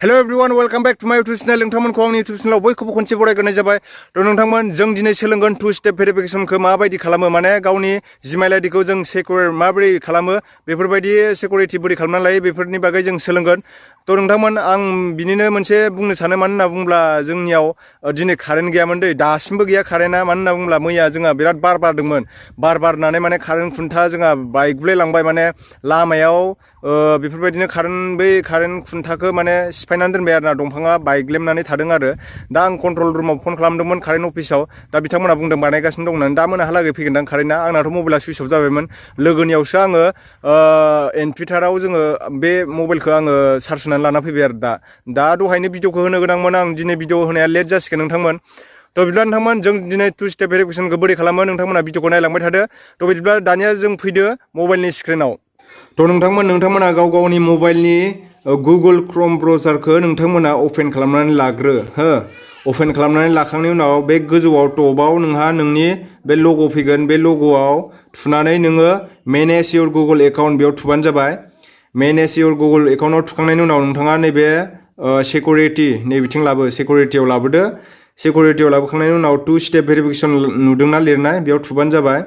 Hello everyone, welcome back to my YouTube channel. नोंथांमोनखौ आंनि YouTube channel बयखौबो खनसे बरायग्रोनाय जाबाय। नोंथांमोन जों दिनै सोलोंगोन टु स्टेप भेरिफिकेशनखौ माबायदि खालामो, माने गावनि Gmail आईडीखौ जों सिकिउर माबोरै खालामो, बेफोरबायदि सिकिउरिटि बोरै खालामनानै लायो बेफोरनि बागै जों सोलोंगोन। नोंथांमोन आं बिनिनो मोनसे बुंनो सानो, मानो होनना बुङोब्ला जोंनियाव दिनै कारेन्ट गैयामोन दै, दासिमबो गैया कारेन्टआ। मानो होनना बुङोब्ला मैया जोंहा बिराद बार बारदोंमोन। बार बारनानै माने कारेन्ट खुन्था जोंहा बायग्लिलांबाय, माने लामायाव बेफोरबायदिनो कारेन्ट खुन्थाखौ माने सिफायनानै दोनबाय आरोना, दंफाङा बायग्लेमनानै थादों आरो। दा आं कन्ट्रल रुमाव फन खालामदोंमोन कारेन्ट अफिसाव, दा बिथांमोना बुंदों बानायगासिनो दं होननानै। दा मोनाहालागै फैगोनदां कारेन्टआ। आंनाथ' मबाइला सुइच अफ जाबायमोन। लोगोनियावसो आङो एनपिटाराव जोङो बे मबाइलखौ आङो चार्ज होनानै लाना फैबाय आरो दा दहायनो भिडिअखौ होनो गोनांमोन आं, दिनै भिडिअ होनाया लेट जासिगोन नोंथांमोन। बिदिब्ला नोंथांमोन जों दिनै टु स्टेप भेरिफिकेशनखौ बोरै खालामो नोंथांमोना भिडिअखौ नायलांबाय थादो। बिदिब्ला दानिया जों फैदो मबाइलनि स्क्रिनाव। नोंथांमोना गाव गावनि मबाइलनि गुगोल क्रोम ब्राउजारखौ नोंथांमोना अपेन खालामनानै लाग्रो हो। अपेन खालामनानै लाखांनायनि उनाव बे गोजौआव टपाव नोंहा नोंनि बे लग' फैगोन। बे लग'आव थुनानै नोङो मेनेज इउर गुगोल एकाउन्ट बेयाव थुबानो जाबाय। मेनेज इउर गुगोल एकाउन्टआव थुखांनायनि उनाव नोंथाङा नैबे सिकिउरिटि नैबिथिं लाबो, सिकिउरिटियाव लाबोदो। सिकिउरिटियाव लाबोखांनायनि उनाव टु स्टेप भेरिफिकेशन नुदोंना लिरनाय, बेयाव थुबानो जाबाय।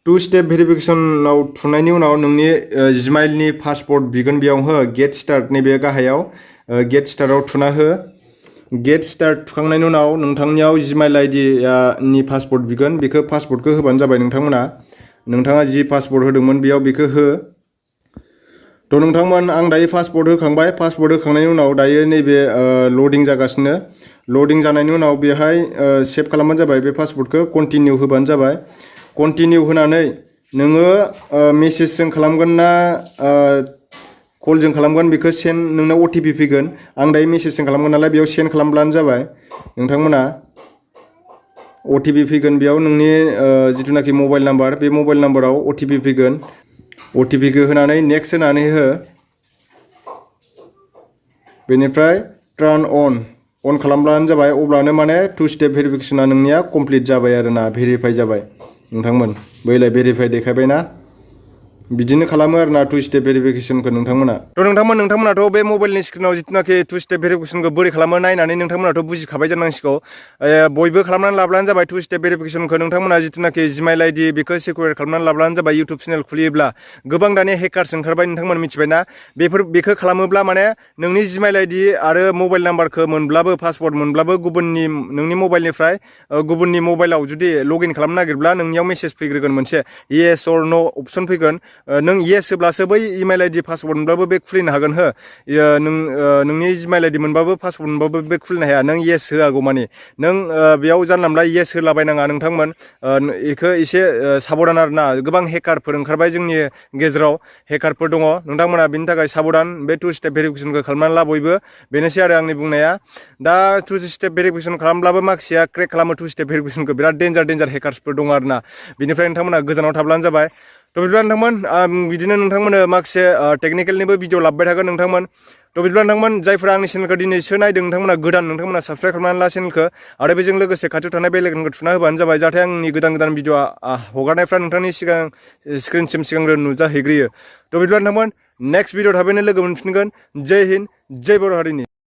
टु स्टेप भेरिफिकेशनाव थुनायनि उनाव नोंनि Gmailनि पासवर्ड बिगोन बेयाव हो, गेट स्टार्ट नैबे गाहायाव गेट स्टार्टआव थुना हो। गेट स्टार्ट थुखांनायनि उनाव नोंथांनियाव Gmail आईडीनि पासवर्ड बिगोन, बेखौ पासवर्डखौ होबानो जाबाय नोंथाङा जि पासवर्ड होदोंमोन बेयाव बेखौ हो। नोंथांमोन आं दायो पासवर्ड होखांबाय। पासवर्ड होखांनायनि उनाव दायो नैबे लडिं जागासिनो। लडिं जानायनि उनाव बेहाय सेभ खालामबानो जाबाय बे पासवर्डखौ, कन्टिनिउ होबानो जाबाय। कन्टिनिउ होनानै नोङो मेसेजजों खालामगोन ना कलजों खालामगोन बेखौ नोंनाव OTP फैगोन। आं दायो मेसेजजों खालामगोन नालाय बेयाव सेन्ड खालामब्लानो जाबाय। नोंथांमोना OTP फैगोन बेयाव, नोंनि जिथुनाखि मबाइल नाम्बार, बे मबाइल नाम्बाराव OTP फैगोन। OTPखौ होनानै नेक्स्ट होनानै हो। बेनिफ्राय टार्न अन खालामब्लानो जाबाय। अब्लानो माने टु स्टेप भेरिफिकेशना नोंनिया कमप्लिट जाबाय आरोना, भेरिफाइ जाबाय। नोंथांमोन बैलाय भेरिफाइ देखायबायना, बिदिनो खालामो आरोना टु स्टेप भेरिफिकेशनखौ नोंथांमोना। नोंथांमोनाथ' बे मबाइलनि स्क्रिनाव जिथुनाखि टु स्टेप भेरिफिकेशनखौ बोरै खालामो नायनानै नोंथांमोनाथ' बुजिखाबाय जानांसिगौ। बयबो खालामनानै लाब्लानो जाबाय टु स्टेप भेरिफिकेशनखौ। नोंथांमोना जिथुनाखि Gmail आईडी बेखौ सिकिउर खालामनानै लाब्लानो जाबाय। इउटुब चेनेल खुलियोब्ला गोबां दानिया हेकार्स ओंखारबाय, नोंथांमोन मिथिबायना। बेखौ खालामोब्ला माने नोंनि Gmail आईडी आरो मबाइल नाम्बारखौ मोनब्लाबो, पासवर्ड मोनब्लाबो, नोंनि मबाइलनिफ्राय गुबुननि मबाइलाव जुदि लगइन खालामनो नागिरब्ला नोंनियाव मेसेज फैग्रोगोन मोनसे, येस अर नो अपसन फैगोन। नों येस होब्लासो बै इमेल आईडी पासवर्ड मोनब्लाबो बे खुलिनो हागोन हो। नोंनि Gmail आईडी मोनबाबो पासवर्ड मोनबाबो बे खुलिनो हाया, नों येस होआगौ मानि। नों बेयाव जानला मोनला येस होलाबायनाङा नोंथांमोन। बेखौ एसे साबधान आरोना, गोबां हेकारफोर ओंखारबाय जोंनि गेजेराव, हेकारफोर दङ। नोंथांमोना बेनि थाखाय साबधान, बे टु स्टेप भेरिफिकेशनखौ खालामनानै ला बयबो। बेनोसै आरो आंनि बुंनाया। दा टु स्टेप भेरिफिकेशन खालामब्लाबो माखासेया क्रेक खालामो टु स्टेप भेरिफिकेशनखौ, बिराद डेन्जार हेकार्सफोर दङ आरोना। बिनिफ्राय नोंथांमोना गोजानाव थाब्लानो जाबाय। बिदिब्ला नोंथांमोन बिदिनो नोंथांमोननो माखासे टेकनिकेलनिबो भिडिअ लाबोबाय थागोन नोंथांमोन। बिदिब्ला नोंथांमोन जायफोरा आंनि चेनेलखौ दिनैसो नायदों, नोंथांमोना गोदान, नोंथांमोना साबसक्राइब खालामनानै ला चेनेलखौ। आरो बेजों लोगोसे खाथियाव थानाय बेल आइकनखौ थुना होबानो जाबाय, जाहाथे आंनि गोदान भिडिअ हगारनायफ्रा नोंथांनि स्क्रिनसिम सिगांग्रो नुजाहैग्रोयो। बिदिब्ला नोंथांमोन नेक्स्ट भिडिअ थाबैनो लोगो मोनफिनगोन। जय हिन्द, जय बर' हारिनि।